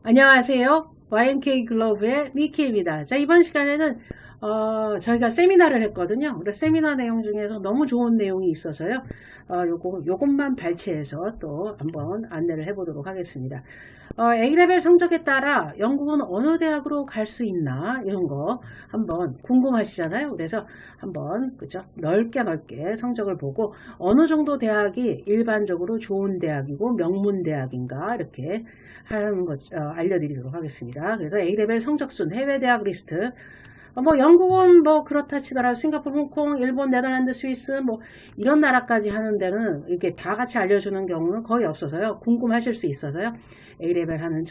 안녕하세요. YNK 글로브의 미키입니다. 자, 이번 시간에는 저희가 세미나를 했거든요. 그래서 세미나 내용 중에서 너무 좋은 내용이 있어서요. 요것만 발췌해서 또 한번 안내를 해보도록 하겠습니다. A레벨 성적에 따라 영국은 어느 대학으로 갈 수 있나 이런 거 한번 궁금하시잖아요. 그래서 한번 그죠 넓게 성적을 보고 어느 정도 대학이 일반적으로 좋은 대학이고 명문 대학인가 이렇게 하는 것 알려드리도록 하겠습니다. 그래서 A레벨 성적순 해외 대학 리스트 영국은 그렇다 치더라도 싱가포르, 홍콩, 일본, 네덜란드, 스위스 이런 나라까지 하는 데는 이렇게 다 같이 알려주는 경우는 거의 없어서요. 궁금하실 수 있어서요. A레벨 하는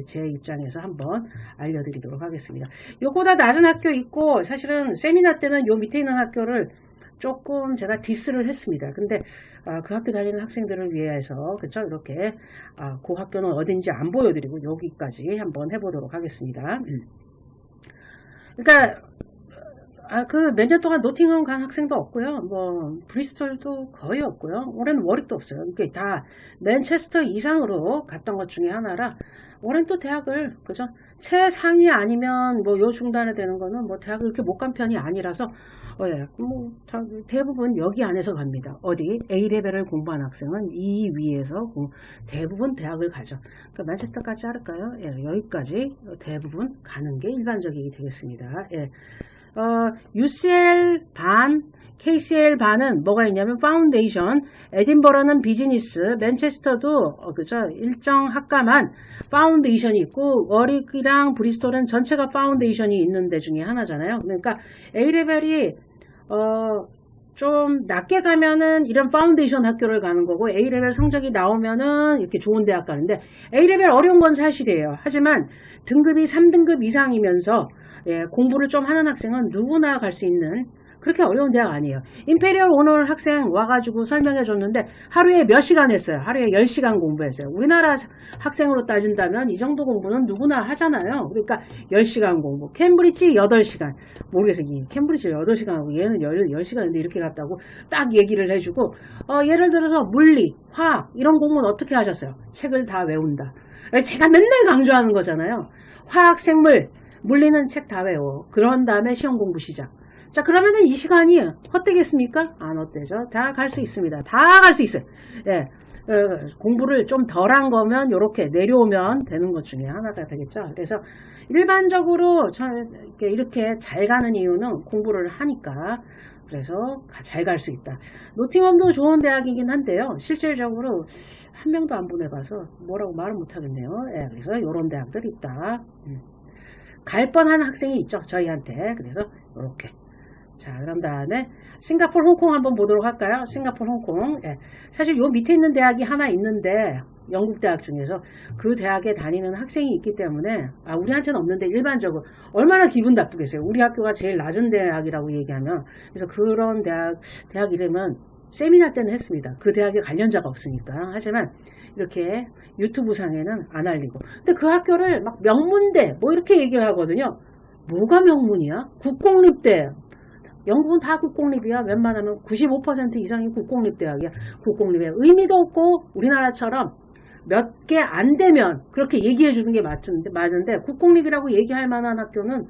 제 입장에서 한번 알려드리도록 하겠습니다. 요거보다 낮은 학교 있고 사실은 세미나 때는 요 밑에 있는 학교를 조금 제가 디스를 했습니다. 근데 그 학교 다니는 학생들을 위해서 그쵸 이렇게 그 학교는 어딘지 안 보여드리고 여기까지 한번 해보도록 하겠습니다. 그러니까 그 몇 년 동안 노팅엄 간 학생도 없고요. 브리스톨도 거의 없고요. 올해는 워릭도 없어요. 이게 다 맨체스터 이상으로 갔던 것 중에 하나라 올해는 또 대학을 그죠? 최상위 아니면 요 중단에 되는 거는 대학을 이렇게 못 간 편이 아니라서 대부분 여기 안에서 갑니다. 어디 A레벨을 공부한 학생은 이 위에서 대부분 대학을 가죠. 그러니까 맨체스터까지 할까요? 예, 여기까지 대부분 가는 게 일반적이 되겠습니다. 예. UCL 반, KCL 반은 뭐가 있냐면 파운데이션, 에딘버러는 비즈니스, 맨체스터도 그죠 일정 학과만 파운데이션이 있고 워릭이랑 브리스톨은 전체가 파운데이션이 있는 데 중에 하나잖아요. 그러니까 A레벨이 좀 낮게 가면은 이런 파운데이션 학교를 가는 거고 A레벨 성적이 나오면은 이렇게 좋은 대학 가는데 A레벨 어려운 건 사실이에요. 하지만 등급이 3등급 이상이면서 공부를 좀 하는 학생은 누구나 갈 수 있는 그렇게 어려운 대학 아니에요. 임페리얼 오너 학생 와가지고 설명해 줬는데 하루에 몇 시간 했어요? 하루에 10시간 공부했어요. 우리나라 학생으로 따진다면 이 정도 공부는 누구나 하잖아요. 그러니까 10시간 공부. 캠브리지 8시간. 모르겠어요. 캠브리지 8시간하고 얘는 10시간인데 이렇게 갔다고 딱 얘기를 해주고 예를 들어서 물리, 화학 이런 공부는 어떻게 하셨어요? 책을 다 외운다. 제가 맨날 강조하는 거잖아요. 화학, 생물, 물리는 책 다 외워. 그런 다음에 시험 공부 시작. 자, 그러면은 이 시간이 헛되겠습니까? 안 헛되죠. 다 갈 수 있습니다. 다 갈 수 있어요. 예. 공부를 좀 덜한 거면 이렇게 내려오면 되는 것 중에 하나가 되겠죠. 그래서 일반적으로 이렇게 잘 가는 이유는 공부를 하니까 그래서 잘 갈 수 있다. 노팅엄도 좋은 대학이긴 한데요. 실질적으로 한 명도 안 보내봐서 뭐라고 말을 못 하겠네요. 예, 그래서 이런 대학들이 있다. 갈 뻔한 학생이 있죠. 저희한테. 그래서 이렇게. 자, 그런 다음에 싱가포르, 홍콩 한번 보도록 할까요? 싱가포르, 홍콩. 예. 사실 요 밑에 있는 대학이 하나 있는데 영국 대학 중에서 그 대학에 다니는 학생이 있기 때문에 우리한테는 없는데 일반적으로 얼마나 기분 나쁘겠어요. 우리 학교가 제일 낮은 대학이라고 얘기하면 그래서 그런 대학 이름은 세미나 때는 했습니다. 그 대학에 관련자가 없으니까. 하지만 이렇게 유튜브 상에는 안 알리고. 근데 그 학교를 막 명문대 이렇게 얘기를 하거든요. 뭐가 명문이야? 국공립대. 영국은 다 국공립이야. 웬만하면 95% 이상이 국공립대학이야. 국공립에 의미도 없고 우리나라처럼 몇 개 안 되면 그렇게 얘기해 주는 게 맞은데 국공립이라고 얘기할 만한 학교는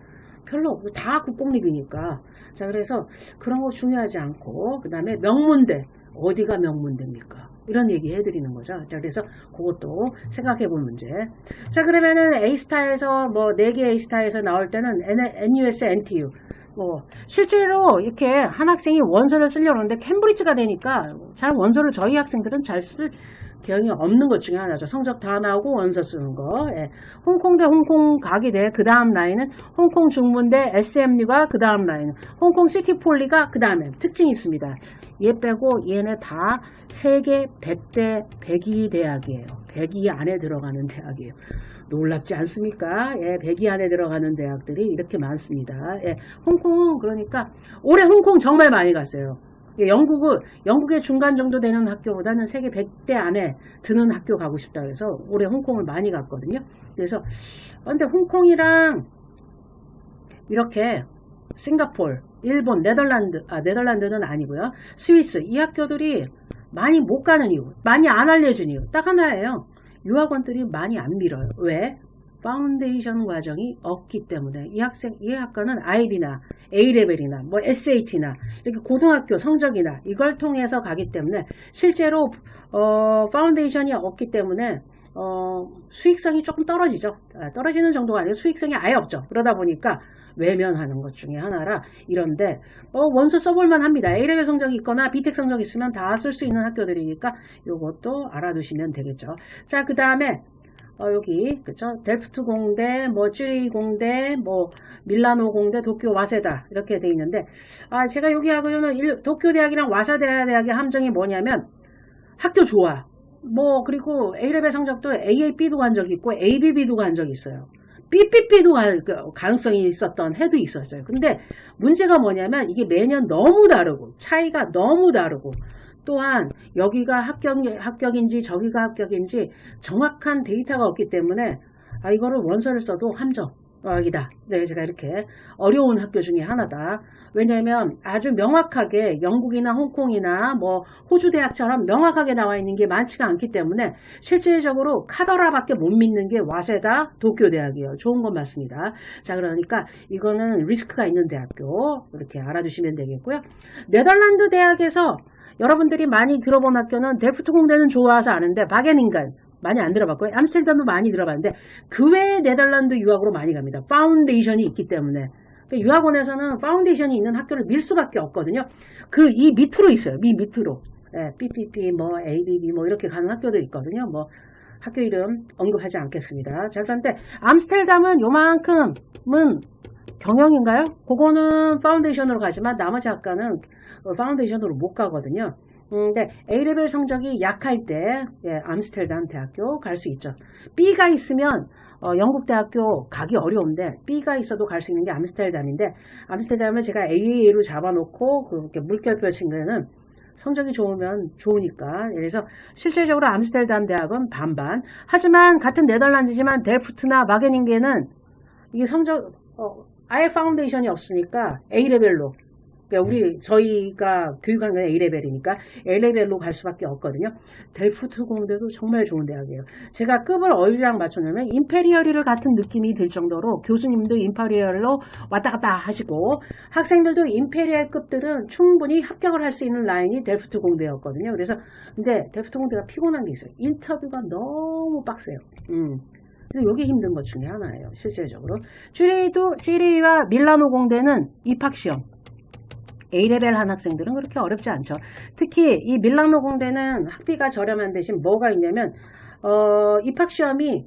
별로 없고 다 국공립이니까. 자, 그래서 그런 거 중요하지 않고 그 다음에 명문대. 어디가 명문대입니까? 이런 얘기 해드리는 거죠. 그래서 그것도 생각해 볼 문제. 자, 그러면은 A스타에서 4개 A스타에서 나올 때는 NUS, NTU. 실제로 이렇게 한 학생이 원서를 쓰려고 하는데 캠브리지가 되니까 잘 원서를 저희 학생들은 잘 쓸 경향이 없는 것 중에 하나죠. 성적 다 나오고 원서 쓰는 거. 예. 홍콩대 홍콩 가기대 그 다음 라인은 홍콩 중문대 SMU가 그 다음 라인은 홍콩 시티폴리가 그 다음에 특징이 있습니다. 얘 빼고 얘네 다 세계 100대 102 대학이에요. 102 안에 들어가는 대학이에요. 놀랍지 않습니까? 예, 102 안에 들어가는 대학들이 이렇게 많습니다. 예, 홍콩은 그러니까 올해 홍콩 정말 많이 갔어요. 예, 영국의 중간 정도 되는 학교보다는 세계 100대 안에 드는 학교 가고 싶다 그래서 올해 홍콩을 많이 갔거든요. 그래서 근데 홍콩이랑 이렇게 싱가포르, 일본, 네덜란드는 아니고요. 스위스 이 학교들이 많이 못 가는 이유, 많이 안 알려진 이유 딱 하나예요. 유학원들이 많이 안 밀어요. 왜? 파운데이션 과정이 없기 때문에 이 학과는 IB나 A레벨이나 뭐 SAT나 이렇게 고등학교 성적이나 이걸 통해서 가기 때문에 실제로 파운데이션이 없기 때문에 수익성이 조금 떨어지죠. 떨어지는 정도가 아니라 수익성이 아예 없죠. 그러다 보니까 외면하는 것 중에 하나라 이런데 원서 써볼만 합니다. A레벨 성적이 있거나 B텍 성적이 있으면 다 쓸 수 있는 학교들이니까 이것도 알아두시면 되겠죠. 자, 그 다음에 여기 그쵸, 델프트 공대, 뭐 쭈리히 공대, 뭐 밀라노 공대, 도쿄 와세다 이렇게 돼 있는데 제가 여기 하고는 도쿄 대학이랑 와세다 대학의 함정이 뭐냐면 학교 좋아. 뭐 그리고 A레벨 성적도 AAB도 간 적이 있고 ABB도 간 적이 있어요. BBB도 가능성이 있었던 해도 있었어요. 근데 문제가 뭐냐면 이게 매년 너무 다르고 차이가 너무 다르고 또한 여기가 합격인지 저기가 합격인지 정확한 데이터가 없기 때문에 이거를 원서를 써도 함정이다. 네, 제가 이렇게 어려운 학교 중에 하나다. 왜냐하면 아주 명확하게 영국이나 홍콩이나 뭐 호주 대학처럼 명확하게 나와 있는 게 많지가 않기 때문에 실질적으로 카더라밖에 못 믿는 게 와세다 도쿄 대학이에요. 좋은 건 맞습니다. 자, 그러니까 이거는 리스크가 있는 대학교 이렇게 알아두시면 되겠고요. 네덜란드 대학에서 여러분들이 많이 들어본 학교는 델프트 공대는 좋아서 아는데 바게닝간 많이 안 들어봤고요. 암스테르담도 많이 들어봤는데 그 외에 네덜란드 유학으로 많이 갑니다. 파운데이션이 있기 때문에. 유학원에서는 파운데이션이 있는 학교를 밀 수밖에 없거든요. 이 밑으로 있어요. 밑으로. PPP, 뭐 ABB 뭐 이렇게 가는 학교들 있거든요. 뭐 학교 이름 언급하지 않겠습니다. 자, 그런데 암스테르담은 요만큼은 경영인가요? 그거는 파운데이션으로 가지만 나머지 학과는 파운데이션으로 못 가거든요. 근데 A레벨 성적이 약할 때 암스테르담 대학교 갈 수 있죠. B가 있으면 영국 대학교 가기 어려운데 B가 있어도 갈 수 있는 게 암스테르담인데 암스테르담을 제가 AA로 잡아놓고 그렇게 물결표 친 거는 성적이 좋으면 좋으니까. 그래서 실질적으로 암스테르담 대학은 반반. 하지만 같은 네덜란드지만 델프트나 마게닝겐은 이게 성적 아예 파운데이션이 없으니까 A레벨로. 그러니까 저희가 교육하는 건 A레벨이니까 A레벨로 갈 수밖에 없거든요. 델프트 공대도 정말 좋은 대학이에요. 제가 급을 어디랑 맞춰놓으면 임페리얼을 같은 느낌이 들 정도로 교수님도 임페리얼로 왔다 갔다 하시고 학생들도 임페리얼 급들은 충분히 합격을 할 수 있는 라인이 델프트 공대였거든요. 근데 델프트 공대가 피곤한 게 있어요. 인터뷰가 너무 빡세요. 그래서 이게 힘든 것 중에 하나예요. 실질적으로. 쭈리히와 밀라노 공대는 입학시험. A레벨 한 학생들은 그렇게 어렵지 않죠. 특히 이 밀라노 공대는 학비가 저렴한 대신 뭐가 있냐면 입학시험이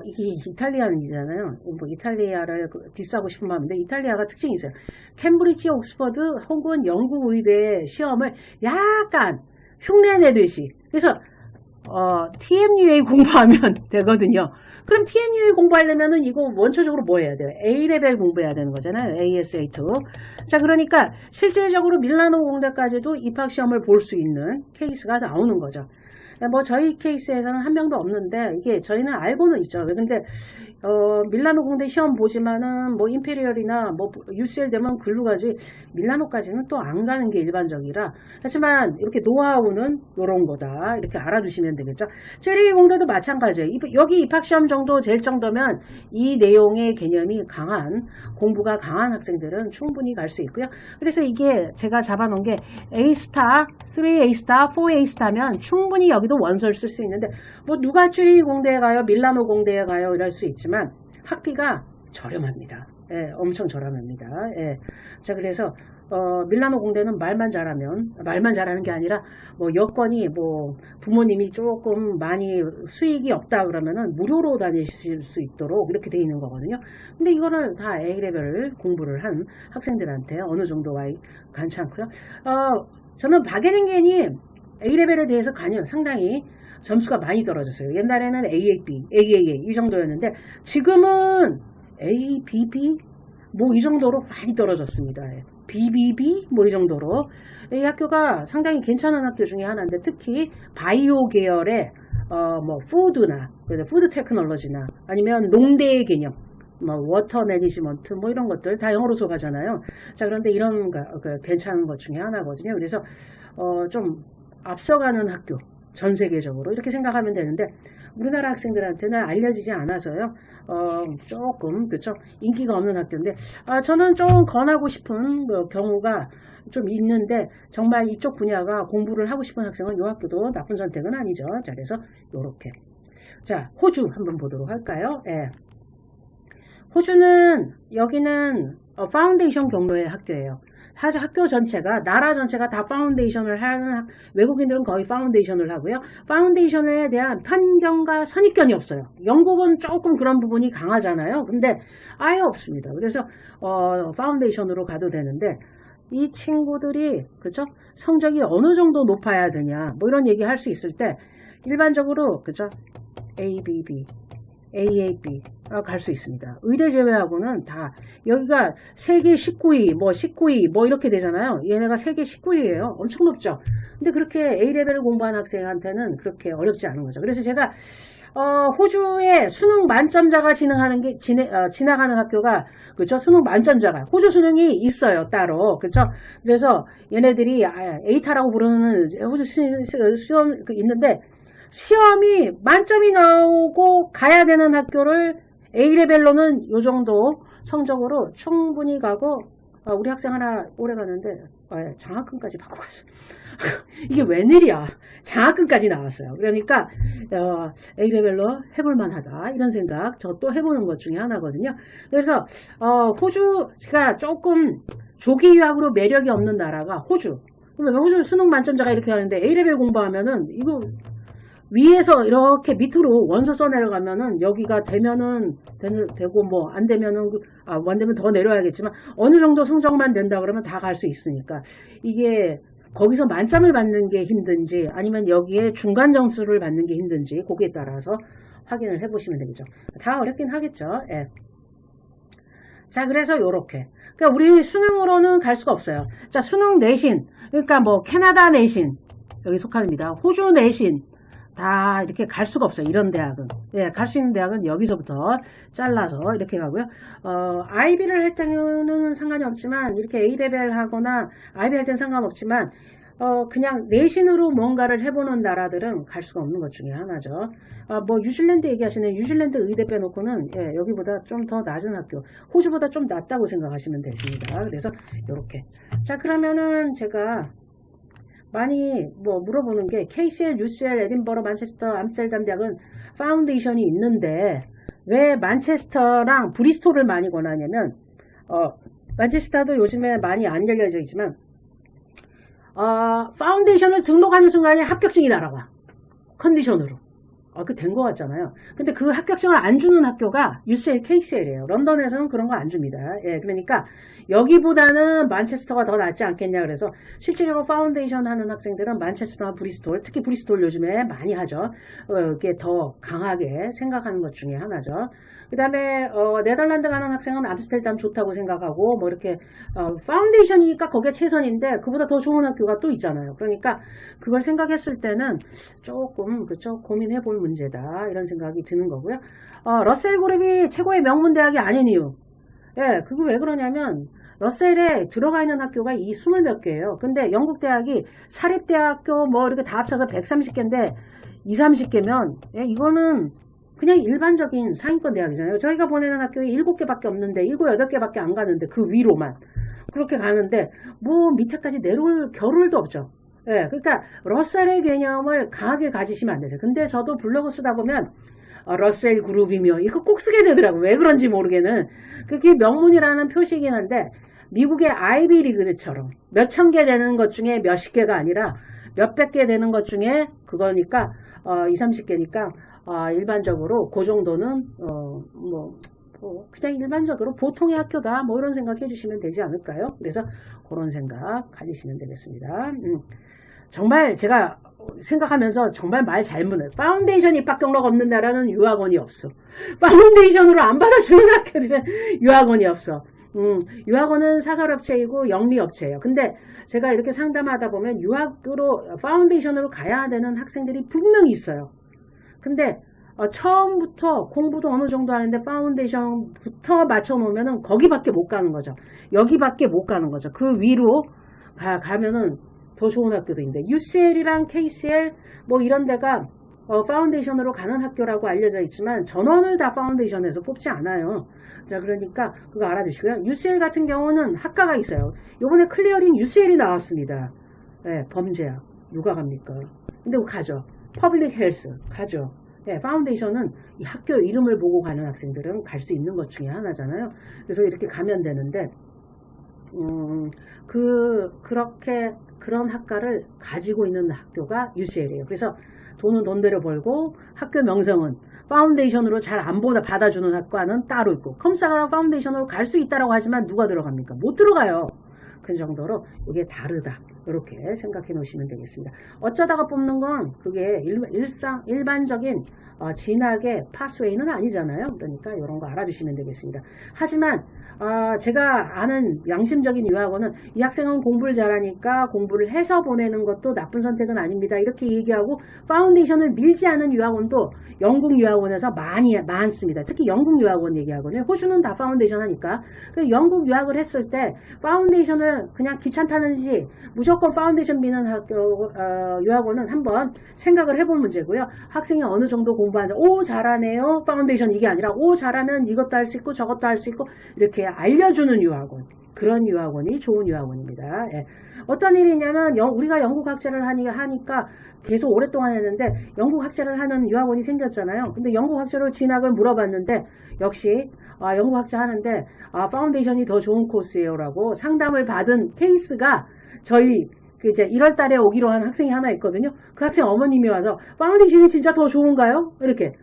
이게 이탈리아이잖아요. 뭐 이탈리아를 디스하고 싶은 마음인데 이탈리아가 특징이 있어요. 캠브리지, 옥스퍼드 혹은 영국 의대 시험을 약간 흉내내듯이 그래서 TMUA 공부하면 되거든요. 그럼 TMUA 공부하려면은 이거 원초적으로 뭐 해야 돼요? A레벨 공부해야 되는 거잖아요. ASA2. 자, 그러니까 실질적으로 밀라노 공대까지도 입학시험을 볼 수 있는 케이스가 나오는 거죠. 뭐 저희 케이스에서는 한 명도 없는데 이게 저희는 알고는 있죠. 근데 밀라노 공대 시험 보지만은 뭐 임페리얼이나 뭐 UCL 되면 글로 가지 밀라노까지는 또 안 가는 게 일반적이라 하지만 이렇게 노하우는 요런 거다 이렇게 알아두시면 되겠죠. 쭈리히 공대도 마찬가지예요. 여기 입학시험 정도 될 정도면 이 내용의 개념이 강한 공부가 강한 학생들은 충분히 갈 수 있고요. 그래서 이게 제가 잡아놓은 게 A스타, 3A스타, 4A스타면 충분히 여기도 원서를 쓸 수 있는데 뭐 누가 쭈리히 공대에 가요, 밀라노 공대에 가요 이럴 수 있지만 학비가 저렴합니다. 예, 엄청 저렴합니다. 예. 자, 그래서 밀라노 공대는 말만 잘하는 게 아니라 뭐 여건이 뭐 부모님이 조금 많이 수익이 없다 그러면은 무료로 다니실 수 있도록 이렇게 돼 있는 거거든요. 근데 이거를 다 A레벨을 공부를 한 학생들한테 어느 정도 괜찮고요. 저는 바게닝겐이 A레벨에 대해서 상당히 점수가 많이 떨어졌어요. 옛날에는 AAA 이 정도였는데 지금은 ABB 뭐 이 정도로 많이 떨어졌습니다. BBB 뭐 이 정도로 이 학교가 상당히 괜찮은 학교 중에 하나인데 특히 바이오 계열의 뭐 푸드 테크놀로지나 아니면 농대의 개념 뭐 워터 매니지먼트 뭐 이런 것들 다 영어로 수업하잖아요. 자, 그런데 이런 괜찮은 것 중에 하나거든요. 그래서 좀 앞서가는 학교 전 세계적으로 이렇게 생각하면 되는데 우리나라 학생들한테는 알려지지 않아서요. 조금 그쵸 인기가 없는 학교인데 저는 좀 권하고 싶은 경우가 좀 있는데 정말 이쪽 분야가 공부를 하고 싶은 학생은 이 학교도 나쁜 선택은 아니죠. 자, 그래서 요렇게 자 호주 한번 보도록 할까요? 예. 호주는 여기는 파운데이션 경로의 학교예요. 사실 학교 전체가 나라 전체가 다 파운데이션을 하는 외국인들은 거의 파운데이션을 하고요. 파운데이션에 대한 편견과 선입견이 없어요. 영국은 조금 그런 부분이 강하잖아요. 근데 아예 없습니다. 그래서 파운데이션으로 가도 되는데 이 친구들이 그렇죠? 성적이 어느 정도 높아야 되냐 뭐 이런 얘기 할 수 있을 때 일반적으로 그렇죠? ABB AAB 갈 수 있습니다. 의대 제외하고는 다 여기가 세계 19위 뭐 19위 뭐 이렇게 되잖아요. 얘네가 세계 19위예요. 엄청 높죠. 근데 그렇게 A레벨을 공부한 학생한테는 그렇게 어렵지 않은 거죠. 그래서 제가 호주의 수능 만점자가 지나가는 학교가 그렇죠. 수능 만점자가 호주 수능이 있어요. 따로 그렇죠. 그래서 얘네들이 에이타라고 부르는 호주 시험 있는데 시험이 만점이 나오고 가야 되는 학교를 A레벨로는 요 정도 성적으로 충분히 가고 우리 학생 하나 오래 가는데 장학금까지 받고 갔어요. 이게 웬일이야. 장학금까지 나왔어요. 그러니까 A레벨로 해볼만 하다 이런 생각 저 또 해보는 것 중에 하나거든요. 그래서 호주가 조금 조기 유학으로 매력이 없는 나라가 호주. 그러면 호주 수능 만점자가 이렇게 하는데 A레벨 공부하면은 이거 위에서 이렇게 밑으로 원서 써내려가면은 여기가 되면은 되고 뭐 안 되면은 안 되면 더 내려야겠지만 어느 정도 성적만 된다 그러면 다 갈 수 있으니까 이게 거기서 만점을 받는 게 힘든지 아니면 여기에 중간 점수를 받는 게 힘든지 거기에 따라서 확인을 해보시면 되겠죠. 다 어렵긴 하겠죠. 예. 자 그래서 요렇게 그러니까 우리 수능으로는 갈 수가 없어요. 자 수능 내신 그러니까 뭐 캐나다 내신 여기 속합니다. 호주 내신 다 이렇게 갈 수가 없어요. 이런 대학은. 예, 갈 수 있는 대학은 여기서부터 잘라서 이렇게 가고요. IB를 할 때는 상관이 없지만 이렇게 A레벨 하거나 IB 할 때는 상관없지만 그냥 내신으로 뭔가를 해보는 나라들은 갈 수가 없는 것 중에 하나죠. 뭐 뉴질랜드 얘기하시는 뉴질랜드 의대 빼놓고는 예, 여기보다 좀 더 낮은 학교, 호주보다 좀 낮다고 생각하시면 되십니다. 그래서 이렇게. 자 그러면은 제가 많이 뭐 물어보는 게 KCL, UCL, 에딘버러, 만체스터, 암스테르담 대학은 파운데이션이 있는데 왜 만체스터랑 브리스톨을 많이 권하냐면 만체스터도 요즘에 많이 안 열려져 있지만 파운데이션을 등록하는 순간에 합격증이 날아가 컨디션으로 그 된 거 같잖아요. 근데 그 합격증을 안 주는 학교가 UCL, KCL이에요. 런던에서는 그런 거 안 줍니다. 예, 그러니까 여기보다는 만체스터가 더 낫지 않겠냐 그래서 실질적으로 파운데이션 하는 학생들은 만체스터나 브리스톨, 특히 브리스톨 요즘에 많이 하죠. 이게 더 강하게 생각하는 것 중에 하나죠. 그 다음에 네덜란드 가는 학생은 암스테르담 좋다고 생각하고 뭐 이렇게 파운데이션이니까 거기에 최선인데 그보다 더 좋은 학교가 또 있잖아요. 그러니까 그걸 생각했을 때는 조금 그쵸 고민해 볼 문제다 이런 생각이 드는 거고요. 러셀 그룹이 최고의 명문 대학이 아닌 이유. 예, 그거 왜 그러냐면 러셀에 들어가 있는 학교가 이 20몇 개예요. 근데 영국 대학이 사립대학교 뭐 이렇게 다 합쳐서 130개인데 20, 30개면 예, 이거는 그냥 일반적인 상위권 대학이잖아요. 저희가 보내는 학교에 7개밖에 없는데 7, 8개밖에 안 가는데 그 위로만 그렇게 가는데 뭐 밑에까지 내려올 겨를도 없죠. 예, 그러니까 러셀의 개념을 강하게 가지시면 안 되세요. 근데 저도 블로그 쓰다 보면 러셀 그룹이며 이거 꼭 쓰게 되더라고요. 왜 그런지 모르게는 그게 명문이라는 표시이긴 한데 미국의 아이비 리그처럼 몇천 개 되는 것 중에 몇십 개가 아니라 몇백 개 되는 것 중에 그거니까 20, 30개니까 일반적으로 그 정도는 그냥 일반적으로 보통의 학교다 뭐 이런 생각 해주시면 되지 않을까요? 그래서 그런 생각 가지시면 되겠습니다. 정말 제가 생각하면서 정말 말 잘못해요. 파운데이션 입학 경로가 없는 나라는 유학원이 없어. 파운데이션으로 안 받아주는 학교들은 유학원이 없어. 유학원은 사설업체이고 영리업체예요. 근데 제가 이렇게 상담하다 보면 유학으로 파운데이션으로 가야 되는 학생들이 분명히 있어요. 근데 처음부터 공부도 어느 정도 하는데 파운데이션부터 맞춰놓으면은 거기밖에 못 가는 거죠. 여기밖에 못 가는 거죠. 그 위로 가면은 더 좋은 학교도 있는데 UCL이랑 KCL 뭐 이런 데가 파운데이션으로 가는 학교라고 알려져 있지만 전원을 다 파운데이션에서 뽑지 않아요. 자, 그러니까 그거 알아두시고요. UCL 같은 경우는 학과가 있어요. 요번에 클리어링 UCL이 나왔습니다. 네, 범죄학. 누가 갑니까? 근데 가죠. 퍼블릭 헬스 가죠. 네, 파운데이션은 이 학교 이름을 보고 가는 학생들은 갈 수 있는 것 중에 하나잖아요. 그래서 이렇게 가면 되는데 그렇게 그런 학과를 가지고 있는 학교가 UCL이에요. 그래서 돈은 돈대로 벌고 학교 명성은 파운데이션으로 잘 안 받아주는 학과는 따로 있고 컴사가랑 파운데이션으로 갈 수 있다라고 하지만 누가 들어갑니까? 못 들어가요. 그 정도로 이게 다르다. 이렇게 생각해 놓으시면 되겠습니다. 어쩌다가 뽑는 건 그게 일반적인 진학의 파스웨이는 아니잖아요. 그러니까 이런 거 알아주시면 되겠습니다. 하지만 제가 아는 양심적인 유학원은 이 학생은 공부를 잘하니까 공부를 해서 보내는 것도 나쁜 선택은 아닙니다. 이렇게 얘기하고 파운데이션을 밀지 않은 유학원도 영국 유학원에서 많습니다. 특히 영국 유학원 얘기하거든요. 호주는 다 파운데이션 하니까. 영국 유학을 했을 때 파운데이션을 그냥 귀찮다는지 무조건 파운데이션 미는 유학원은 한번 생각을 해볼 문제고요. 학생이 어느 정도 공부하는데 오 잘하네요. 파운데이션 이게 아니라 오 잘하면 이것도 할 수 있고 저것도 할 수 있고 이렇게 알려주는 유학원. 그런 유학원이 좋은 유학원입니다. 예. 어떤 일이 있냐면 우리가 영국 학자를 하니까 계속 오랫동안 했는데 영국 학자를 하는 유학원이 생겼잖아요. 근데 영국 학자로 진학을 물어봤는데 역시 영국 학자 하는데 파운데이션이 더 좋은 코스예요 라고 상담을 받은 케이스가 저희 이제 1월 달에 오기로 한 학생이 하나 있거든요. 그 학생 어머님이 와서 파운데이션이 진짜 더 좋은가요? 이렇게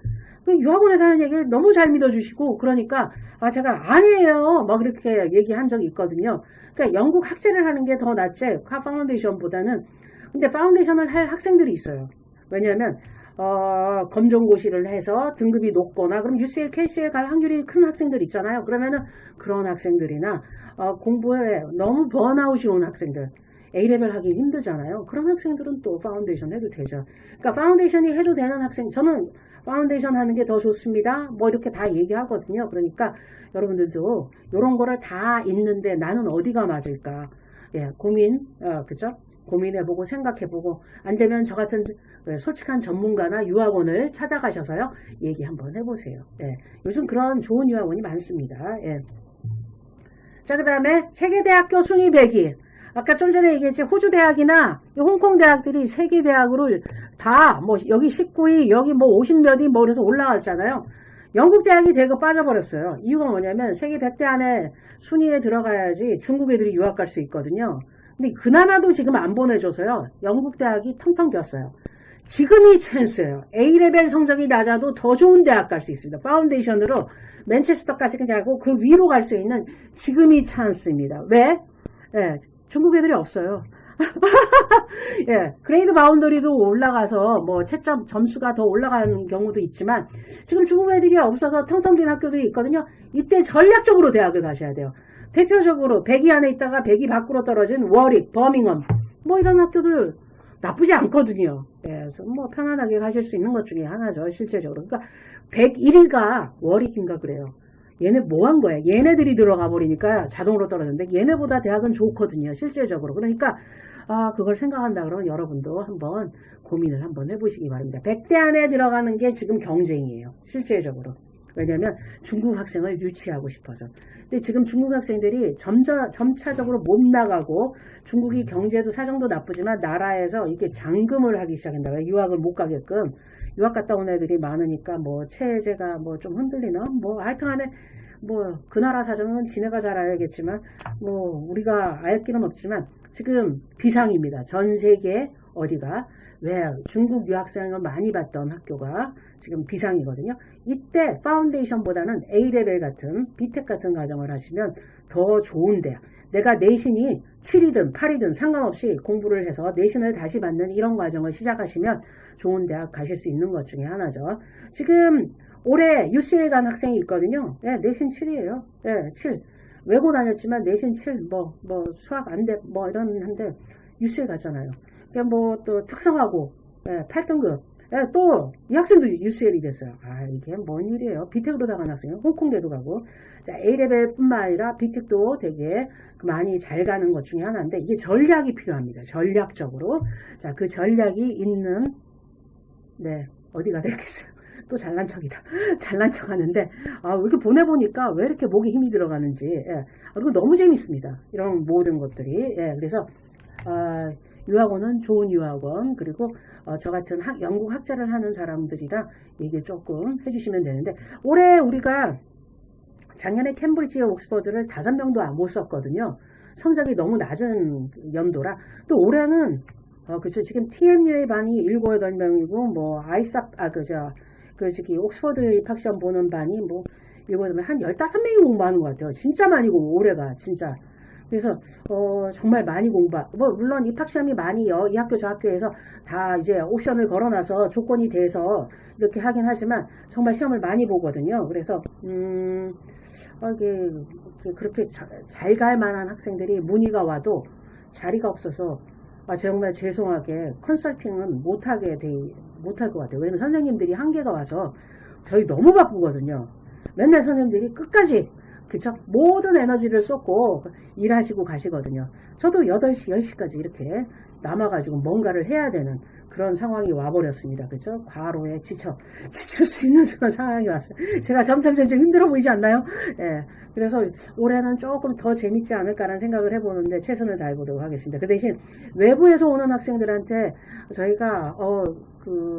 유학원에서 하는 얘기를 너무 잘 믿어주시고 그러니까 제가 아니에요 막 이렇게 얘기한 적이 있거든요. 그러니까 영국 학제를 하는 게 더 낫지 파운데이션보다는. 근데 파운데이션을 할 학생들이 있어요. 왜냐하면 검정고시를 해서 등급이 높거나 그럼 UCL, KCL 갈 확률이 큰 학생들 있잖아요. 그러면은 그런 학생들이나 공부에 너무 번아웃이 온 학생들 A레벨 하기 힘들잖아요. 그런 학생들은 또 파운데이션 해도 되죠. 그러니까 파운데이션이 해도 되는 학생, 저는 파운데이션 하는 게 더 좋습니다. 뭐 이렇게 다 얘기하거든요. 그러니까 여러분들도 이런 거를 다 있는데 나는 어디가 맞을까? 예, 그죠? 고민해보고 생각해보고 안 되면 저 같은 솔직한 전문가나 유학원을 찾아가셔서요. 얘기 한번 해보세요. 예, 요즘 그런 좋은 유학원이 많습니다. 예. 자, 그 다음에 세계대학교 순위 100위. 아까 좀 전에 얘기했지 호주 대학이나 홍콩 대학들이 세계 대학으로 다 뭐 여기 19위 여기 뭐 50몇위 뭐 그래서 올라갔잖아요. 영국 대학이 대거 빠져버렸어요. 이유가 뭐냐면 세계 100대 안에 순위에 들어가야지 중국 애들이 유학 갈 수 있거든요. 근데 그나마도 지금 안 보내줘서요. 영국 대학이 텅텅 비었어요. 지금이 찬스예요. A레벨 성적이 낮아도 더 좋은 대학 갈 수 있습니다. 파운데이션으로 맨체스터까지 가고 그 위로 갈 수 있는 지금이 찬스입니다. 왜? 예, 중국 애들이 없어요. 예, 그레이드 바운더리로 올라가서 뭐 채점 점수가 더 올라가는 경우도 있지만 지금 중국 애들이 없어서 텅텅 빈 학교들이 있거든요. 이때 전략적으로 대학을 가셔야 돼요. 대표적으로 100위 안에 있다가 100위 밖으로 떨어진 워릭, 버밍엄 뭐 이런 학교들 나쁘지 않거든요. 예, 그래서 뭐 편안하게 가실 수 있는 것 중에 하나죠. 실제적으로. 그러니까 101위가 워릭인가 그래요. 얘네 뭐 한 거야? 얘네들이 들어가 버리니까 자동으로 떨어졌는데 얘네보다 대학은 좋거든요. 실질적으로. 그러니까 그걸 생각한다 그러면 여러분도 한번 고민을 한번 해보시기 바랍니다. 100대 안에 들어가는 게 지금 경쟁이에요. 실질적으로. 왜냐하면 중국 학생을 유치하고 싶어서. 근데 지금 중국 학생들이 점차적으로 못 나가고 중국이 경제도 사정도 나쁘지만 나라에서 이렇게 잠금을 하기 시작한다. 유학을 못 가게끔. 유학 갔다 온 애들이 많으니까 뭐 체제가 뭐 좀 흔들리나 뭐 하여튼간에 뭐 그 나라 사정은 지네가 잘 알겠지만 뭐 우리가 알 길은 없지만 지금 비상입니다. 전 세계 어디가 왜 중국 유학생을 많이 받던 학교가 지금 비상이거든요. 이때 파운데이션보다는 A레벨 같은 B텍 같은 과정을 하시면 더 좋은 대학. 내가 내신이 7이든 8이든 상관없이 공부를 해서 내신을 다시 받는 이런 과정을 시작하시면 좋은 대학 가실 수 있는 것 중에 하나죠. 지금 올해 UCL 간 학생이 있거든요. 네, 내신 7이에요. 네, 7. 외고 다녔지만 내신 7, 뭐 수학 안 돼, 뭐 이런 한데 UCL 갔잖아요. 뭐 또 특성화고, 8등급. 또 이 학생도 UCL이 됐어요. 이게 뭔 일이에요. B텍으로 나간 학생은 홍콩대도 가고. 자, A레벨뿐만 아니라 B텍도 되게 많이 잘 가는 것 중에 하나인데 이게 전략이 필요합니다. 전략적으로. 자, 그 전략이 있는 어디가 되겠어요. 또 잘난 척이다. 잘난 척 하는데, 이렇게 보내보니까 왜 이렇게 목에 힘이 들어가는지, 예. 그리고 너무 재밌습니다. 이런 모든 것들이. 예. 그래서, 유학원은 좋은 유학원, 그리고, 저 같은 영국 학자를 하는 사람들이랑 얘기 조금 해주시면 되는데, 올해 우리가 작년에 캠브리지와 옥스퍼드를 5명도 못 썼거든요. 성적이 너무 낮은 연도라. 또 올해는, 그쵸. 지금 TMU의 반이 7, 8명이고, 뭐, 옥스퍼드 입학시험 보는 반이 뭐, 이거 한 15명이 공부하는 것 같아요. 진짜 많이 올해가, 진짜. 그래서, 정말 많이 물론 입학시험이 많이 이 학교 저 학교에서 다 이제 옵션을 걸어놔서 조건이 돼서 이렇게 하긴 하지만, 정말 시험을 많이 보거든요. 그래서, 이게, 그렇게 잘 갈 만한 학생들이 문의가 와도 자리가 없어서, 정말 죄송하게 컨설팅은 못할 것 같아요. 왜냐면 선생님들이 한계가 와서 저희 너무 바쁘거든요. 맨날 선생님들이 끝까지, 그쵸? 모든 에너지를 쏟고 일하시고 가시거든요. 저도 8시, 10시까지 이렇게 남아가지고 뭔가를 해야 되는 그런 상황이 와버렸습니다. 그죠? 과로에 지칠 수 있는 그런 상황이 왔어요. 제가 점점 힘들어 보이지 않나요? 예. 그래서 올해는 조금 더 재밌지 않을까라는 생각을 해보는데 최선을 다해보도록 하겠습니다. 그 대신 외부에서 오는 학생들한테 저희가,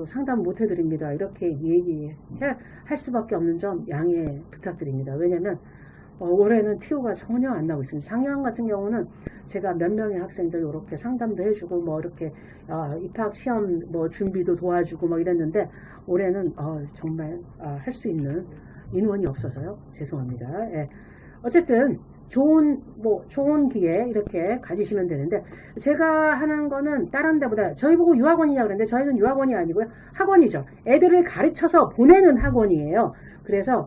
상담 못 해드립니다. 이렇게 얘기할 수밖에 없는 점 양해 부탁드립니다. 왜냐면, 올해는 TO가 전혀 안 나오고 있습니다. 작년 같은 경우는 제가 몇 명의 학생들 이렇게 상담도 해주고 뭐 이렇게 입학 시험 뭐 준비도 도와주고 뭐 이랬는데 올해는 정말 할 수 있는 인원이 없어서요. 죄송합니다. 예. 어쨌든 좋은 기회 이렇게 가지시면 되는데 제가 하는 거는 다른 데보다 저희 보고 유학원이냐 그러는데 저희는 유학원이 아니고요. 학원이죠. 애들을 가르쳐서 보내는 학원이에요. 그래서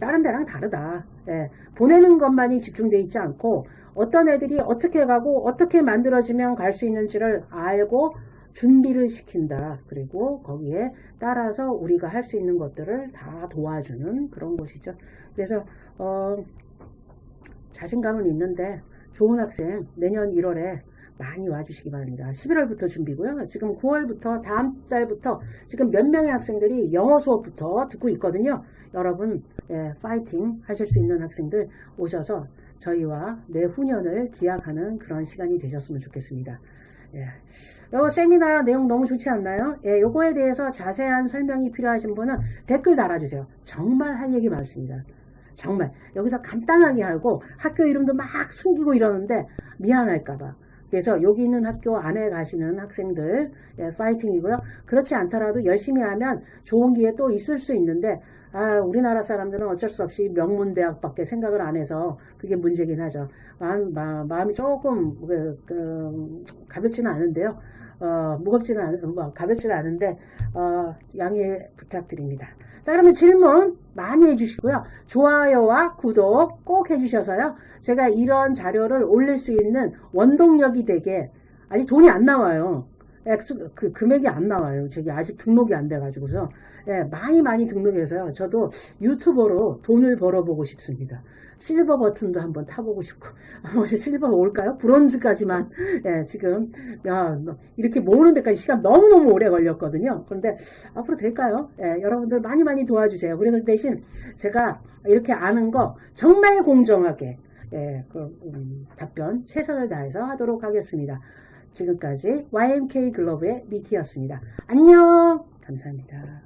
다른 데랑 다르다. 예, 보내는 것만이 집중되어 있지 않고 어떤 애들이 어떻게 가고 어떻게 만들어지면 갈 수 있는지를 알고 준비를 시킨다. 그리고 거기에 따라서 우리가 할 수 있는 것들을 다 도와주는 그런 곳이죠. 그래서 자신감은 있는데 좋은 학생 내년 1월에 많이 와주시기 바랍니다. 11월부터 준비고요. 지금 9월부터 다음 달부터 지금 몇 명의 학생들이 영어 수업부터 듣고 있거든요. 여러분 파이팅 하실 수 있는 학생들 오셔서 저희와 내후년을 기약하는 그런 시간이 되셨으면 좋겠습니다. 요 세미나 내용 너무 좋지 않나요? 요거에 대해서 자세한 설명이 필요하신 분은 댓글 달아주세요. 정말 할 얘기 많습니다. 정말 여기서 간단하게 하고 학교 이름도 막 숨기고 이러는데 미안할까봐. 그래서 여기 있는 학교 안에 가시는 학생들 파이팅이고요. 그렇지 않더라도 열심히 하면 좋은 기회 또 있을 수 있는데 우리나라 사람들은 어쩔 수 없이 명문대학밖에 생각을 안 해서 그게 문제긴 하죠. 마음이 조금 가볍지는 않은데요. 가볍지는 않은데 양해 부탁드립니다. 자, 그러면 질문 많이 해주시고요. 좋아요와 구독 꼭 해주셔서요. 제가 이런 자료를 올릴 수 있는 원동력이 되게 아직 돈이 안 나와요. 금액이 안 나와요. 저기 아직 등록이 안 돼가지고서 많이 등록해서요. 저도 유튜버로 돈을 벌어보고 싶습니다. 실버 버튼도 한번 타보고 싶고 혹시 실버 올까요? 브론즈까지만 지금 이렇게 모으는 데까지 시간 너무너무 오래 걸렸거든요. 그런데 앞으로 될까요? 여러분들 많이 도와주세요. 그래서 대신 제가 이렇게 아는 거 정말 공정하게 답변 최선을 다해서 하도록 하겠습니다. 지금까지 YMK 글로브의 미티였습니다. 안녕! 감사합니다.